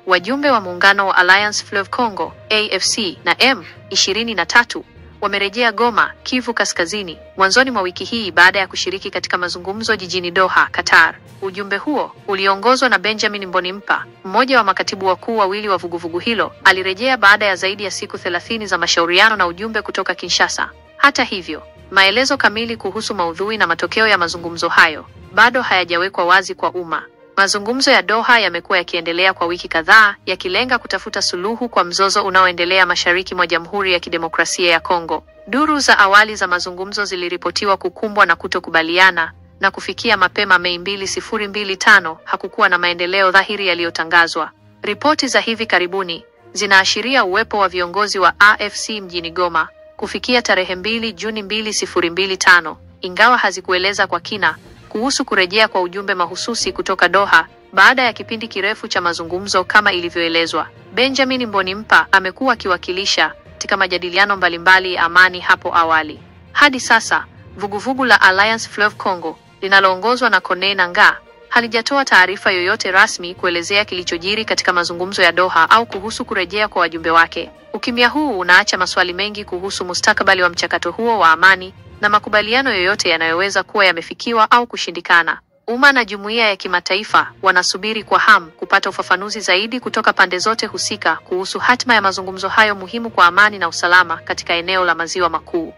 Wajumbe wa muungano wa Alliance Fleuve Congo, AFC na M23 wamerejea Goma, Kivu Kaskazini, mwanzoni mwa wiki hii baada ya kushiriki katika mazungumzo jijini Doha, Qatar. Ujumbe huo uliongozwa na Benjamin Mbonimpa, mmoja wa makatibu wakuu wawili wa vuguvugu hilo, alirejea baada ya zaidi ya siku 30 za mashauriano na ujumbe kutoka Kinshasa. Hata hivyo, maelezo kamili kuhusu maudhui na matokeo ya mazungumzo hayo bado hayajawekwa wazi kwa umma. Mazungumzo ya Doha yamekuwa yakiendelea kwa wiki kadhaa, yakilenga kutafuta suluhu kwa mzozo unaoendelea mashariki mwa Jamhuri ya Kidemokrasia ya Kongo. Duru za awali za mazungumzo ziliripotiwa kukumbwa na kutokubaliana, na kufikia mapema Mei 2025 hakukuwa na maendeleo dhahiri yaliyotangazwa. Ripoti za hivi karibuni zinaashiria uwepo wa viongozi wa AFC mjini Goma kufikia tarehe 2 Juni 2025, ingawa hazikueleza kwa kina kuhusu kurejea kwa ujumbe mahususi kutoka Doha baada ya kipindi kirefu cha mazungumzo kama ilivyoelezwa. Benjamin Mbonimpa amekuwa akiwakilisha katika majadiliano mbalimbali ya amani hapo awali. Hadi sasa, vuguvugu la Alliance Fleuve Congo linaloongozwa na Corneille Nangaa halijatoa taarifa yoyote rasmi kuelezea kilichojiri katika mazungumzo ya Doha au kuhusu kurejea kwa wajumbe wake. Ukimya huu unaacha maswali mengi kuhusu mustakabali wa mchakato huo wa amani na makubaliano yoyote yanayoweza kuwa yamefikiwa au kushindikana. Umma na jumuiya ya kimataifa wanasubiri kwa hamu kupata ufafanuzi zaidi kutoka pande zote husika kuhusu hatima ya mazungumzo hayo muhimu kwa amani na usalama katika eneo la Maziwa Makuu.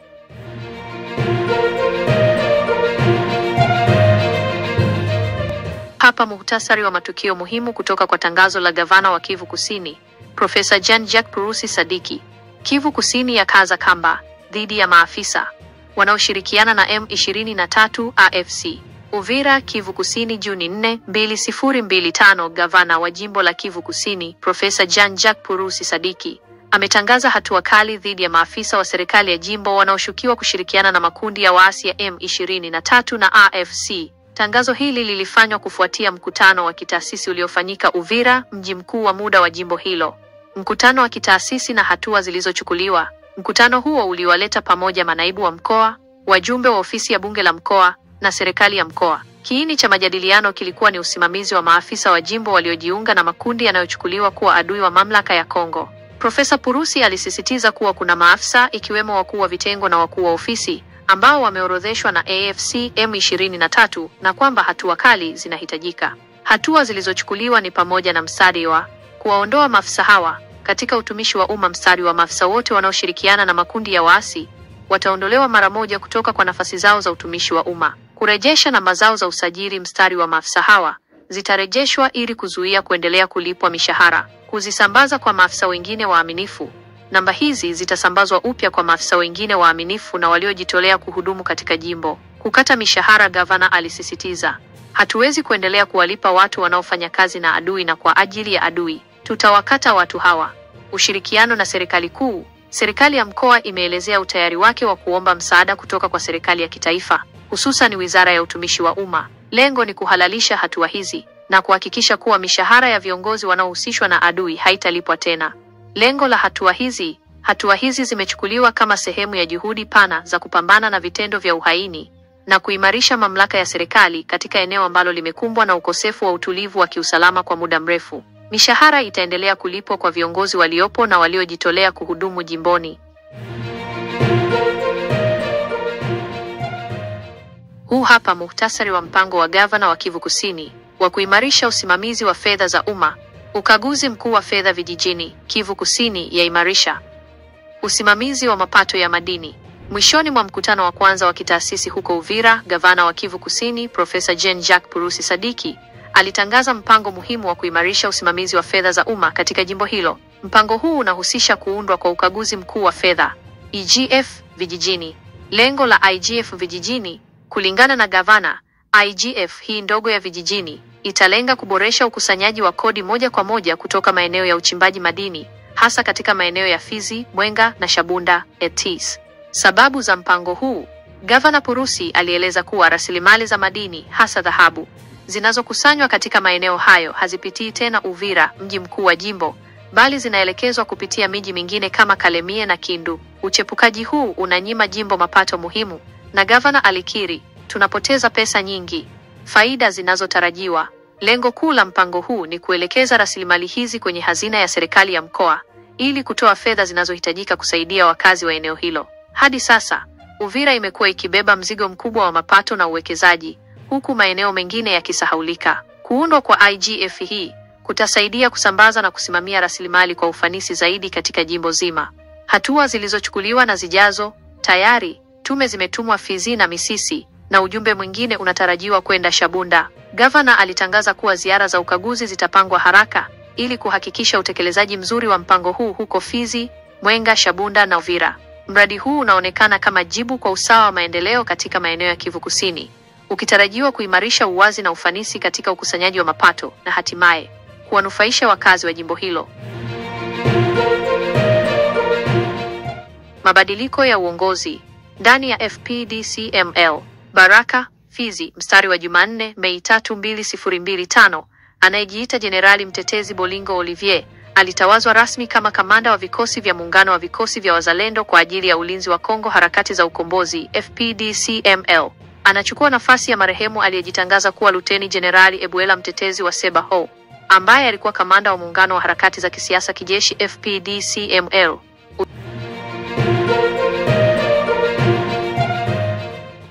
Hapa muhtasari wa matukio muhimu kutoka kwa tangazo la gavana wa Kivu Kusini, Profesa Jean-Jacques Purusi Sadiki. Kivu Kusini yakaza kamba dhidi ya maafisa wanaoshirikiana na M23 AFC. Uvira, Kivu Kusini, Juni 4, 2025. Gavana wa jimbo la Kivu Kusini, Profesa Jean-Jacques Purusi Sadiki, ametangaza hatua kali dhidi ya maafisa wa serikali ya jimbo wanaoshukiwa kushirikiana na makundi ya waasi ya M23 na AFC. Tangazo hili lilifanywa kufuatia mkutano wa kitaasisi uliofanyika Uvira, mji mkuu wa muda wa jimbo hilo. Mkutano wa kitaasisi na hatua zilizochukuliwa. Mkutano huo uliwaleta pamoja manaibu wa mkoa, wajumbe wa ofisi ya bunge la mkoa na serikali ya mkoa. Kiini cha majadiliano kilikuwa ni usimamizi wa maafisa wa jimbo waliojiunga na makundi yanayochukuliwa kuwa adui wa mamlaka ya Kongo. Profesa Purusi alisisitiza kuwa kuna maafisa ikiwemo wakuu wa vitengo na wakuu wa ofisi ambao wameorodheshwa na AFC M23 na kwamba hatua kali zinahitajika. Hatua zilizochukuliwa ni pamoja na mstari wa kuwaondoa maafisa hawa katika utumishi wa umma. Mstari wa maafisa wote wanaoshirikiana na makundi ya waasi wataondolewa mara moja kutoka kwa nafasi zao za utumishi wa umma. Kurejesha namba zao za usajili. Mstari wa maafisa hawa zitarejeshwa ili kuzuia kuendelea kulipwa mishahara. Kuzisambaza kwa maafisa wengine waaminifu. Namba hizi zitasambazwa upya kwa maafisa wengine waaminifu na waliojitolea kuhudumu katika jimbo. Kukata mishahara. Gavana alisisitiza, hatuwezi kuendelea kuwalipa watu wanaofanya kazi na adui na kwa ajili ya adui. Tutawakata watu hawa. Ushirikiano na serikali kuu. Serikali ya mkoa imeelezea utayari wake wa kuomba msaada kutoka kwa serikali ya kitaifa, hususan Wizara ya Utumishi wa Umma. Lengo ni kuhalalisha hatua hizi na kuhakikisha kuwa mishahara ya viongozi wanaohusishwa na adui haitalipwa tena. Lengo la hatua hizi zimechukuliwa kama sehemu ya juhudi pana za kupambana na vitendo vya uhaini na kuimarisha mamlaka ya serikali katika eneo ambalo limekumbwa na ukosefu wa utulivu wa kiusalama kwa muda mrefu. Mishahara itaendelea kulipwa kwa viongozi waliopo na waliojitolea kuhudumu jimboni. Huu hapa muhtasari wa mpango wa gavana wa Kivu Kusini wa kuimarisha usimamizi wa fedha za umma. Ukaguzi mkuu wa fedha vijijini. Kivu Kusini yaimarisha usimamizi wa mapato ya madini. Mwishoni mwa mkutano wa kwanza wa kitaasisi huko Uvira, gavana wa Kivu Kusini, Profesa Jean-Jacques Purusi Sadiki, alitangaza mpango muhimu wa kuimarisha usimamizi wa fedha za umma katika jimbo hilo. Mpango huu unahusisha kuundwa kwa ukaguzi mkuu wa fedha IGF vijijini. Lengo la IGF vijijini, kulingana na gavana, IGF hii ndogo ya vijijini italenga kuboresha ukusanyaji wa kodi moja kwa moja kutoka maeneo ya uchimbaji madini, hasa katika maeneo ya Fizi, Mwenga na Shabunda ETS. Sababu za mpango huu. Gavana Purusi alieleza kuwa rasilimali za madini, hasa dhahabu, zinazokusanywa katika maeneo hayo hazipitii tena Uvira, mji mkuu wa jimbo, bali zinaelekezwa kupitia miji mingine kama Kalemie na Kindu. Uchepukaji huu unanyima jimbo mapato muhimu, na gavana alikiri, tunapoteza pesa nyingi. Faida zinazotarajiwa. Lengo kuu la mpango huu ni kuelekeza rasilimali hizi kwenye hazina ya serikali ya mkoa ili kutoa fedha zinazohitajika kusaidia wakazi wa eneo hilo. Hadi sasa, Uvira imekuwa ikibeba mzigo mkubwa wa mapato na uwekezaji, huku maeneo mengine yakisahaulika. Kuundwa kwa IGF hii kutasaidia kusambaza na kusimamia rasilimali kwa ufanisi zaidi katika jimbo zima. Hatua zilizochukuliwa na zijazo. Tayari tume zimetumwa Fizi na Misisi na ujumbe mwingine unatarajiwa kwenda Shabunda. Gavana alitangaza kuwa ziara za ukaguzi zitapangwa haraka ili kuhakikisha utekelezaji mzuri wa mpango huu huko Fizi, Mwenga, Shabunda na Uvira. Mradi huu unaonekana kama jibu kwa usawa wa maendeleo katika maeneo ya Kivu Kusini, ukitarajiwa kuimarisha uwazi na ufanisi katika ukusanyaji wa mapato na hatimaye kuwanufaisha wakazi wa jimbo hilo. Mabadiliko ya uongozi ndani ya FPDCML. Baraka, Fizi, mstari wa Jumanne, Mei 3, 2025, anayejiita Jenerali Mtetezi Bolingo Olivier alitawazwa rasmi kama kamanda wa vikosi vya muungano wa vikosi vya wazalendo kwa ajili ya ulinzi wa Kongo harakati za ukombozi FPDCML. Anachukua nafasi ya marehemu aliyejitangaza kuwa Luteni Jenerali Ebuela Mtetezi wa Sebaho, ambaye alikuwa kamanda wa muungano wa harakati za kisiasa kijeshi FPDCML.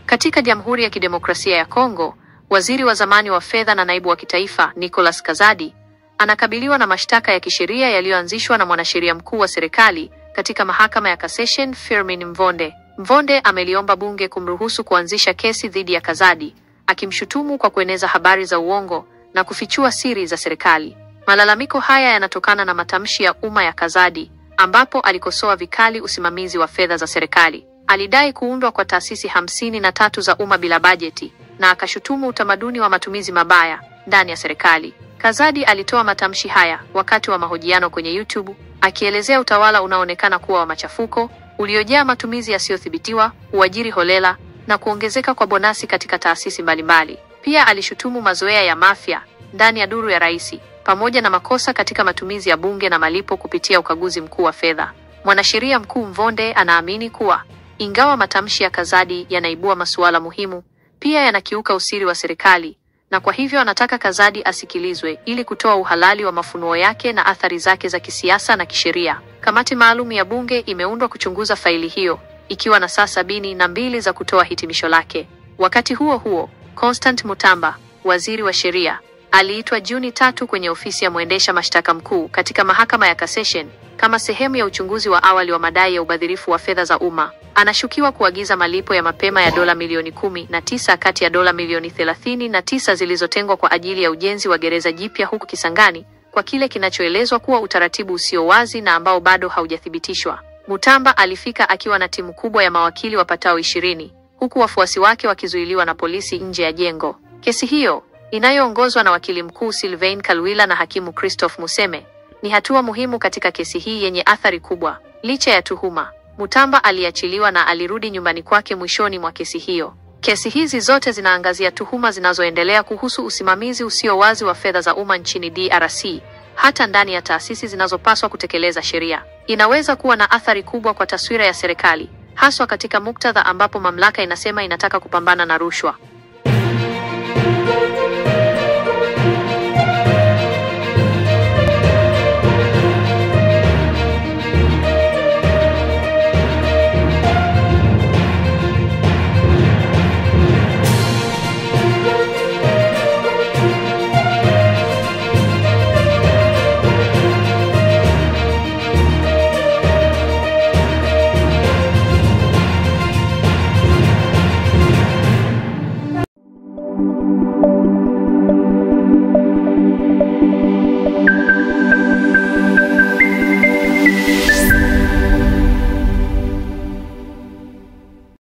Katika Jamhuri ya Kidemokrasia ya Kongo, waziri wa zamani wa fedha na naibu wa kitaifa Nicolas Kazadi anakabiliwa na mashtaka ya kisheria yaliyoanzishwa na mwanasheria mkuu wa serikali katika mahakama ya Cassation Firmin Mvonde. Mvonde ameliomba bunge kumruhusu kuanzisha kesi dhidi ya Kazadi, akimshutumu kwa kueneza habari za uongo na kufichua siri za serikali. Malalamiko haya yanatokana na matamshi ya umma ya Kazadi, ambapo alikosoa vikali usimamizi wa fedha za serikali. Alidai kuundwa kwa taasisi 53 za umma bila bajeti na akashutumu utamaduni wa matumizi mabaya ndani ya serikali. Kazadi alitoa matamshi haya wakati wa mahojiano kwenye YouTube, akielezea utawala unaoonekana kuwa wa machafuko, uliojaa matumizi yasiyothibitiwa, uajiri holela na kuongezeka kwa bonasi katika taasisi mbalimbali. Pia alishutumu mazoea ya mafia ndani ya duru ya rais, pamoja na makosa katika matumizi ya bunge na malipo kupitia ukaguzi mkuu wa fedha. Mwanasheria mkuu Mvonde anaamini kuwa ingawa matamshi ya Kazadi yanaibua masuala muhimu, pia yanakiuka usiri wa serikali, na kwa hivyo anataka Kazadi asikilizwe ili kutoa uhalali wa mafunuo yake na athari zake za kisiasa na kisheria. Kamati maalum ya bunge imeundwa kuchunguza faili hiyo, ikiwa na saa 72 za kutoa hitimisho lake. Wakati huo huo, Constant Mutamba, waziri wa sheria, aliitwa Juni 3 kwenye ofisi ya mwendesha mashtaka mkuu katika mahakama ya Cassation kama sehemu ya uchunguzi wa awali wa madai ya ubadhirifu wa fedha za umma. Anashukiwa kuagiza malipo ya mapema ya dola milioni 19 kati ya dola milioni 39 zilizotengwa kwa ajili ya ujenzi wa gereza jipya huku Kisangani, kwa kile kinachoelezwa kuwa utaratibu usio wazi na ambao bado haujathibitishwa. Mutamba alifika akiwa na timu kubwa ya mawakili wapatao 20, huku wafuasi wake wakizuiliwa na polisi nje ya jengo. Kesi hiyo, inayoongozwa na wakili mkuu Sylvain Kalwila na hakimu Christophe Museme, ni hatua muhimu katika kesi hii yenye athari kubwa. Licha ya tuhuma, Mutamba aliachiliwa na alirudi nyumbani kwake mwishoni mwa kesi hiyo. Kesi hizi zote zinaangazia tuhuma zinazoendelea kuhusu usimamizi usio wazi wa fedha za umma nchini DRC, hata ndani ya taasisi zinazopaswa kutekeleza sheria. Inaweza kuwa na athari kubwa kwa taswira ya serikali, haswa katika muktadha ambapo mamlaka inasema inataka kupambana na rushwa.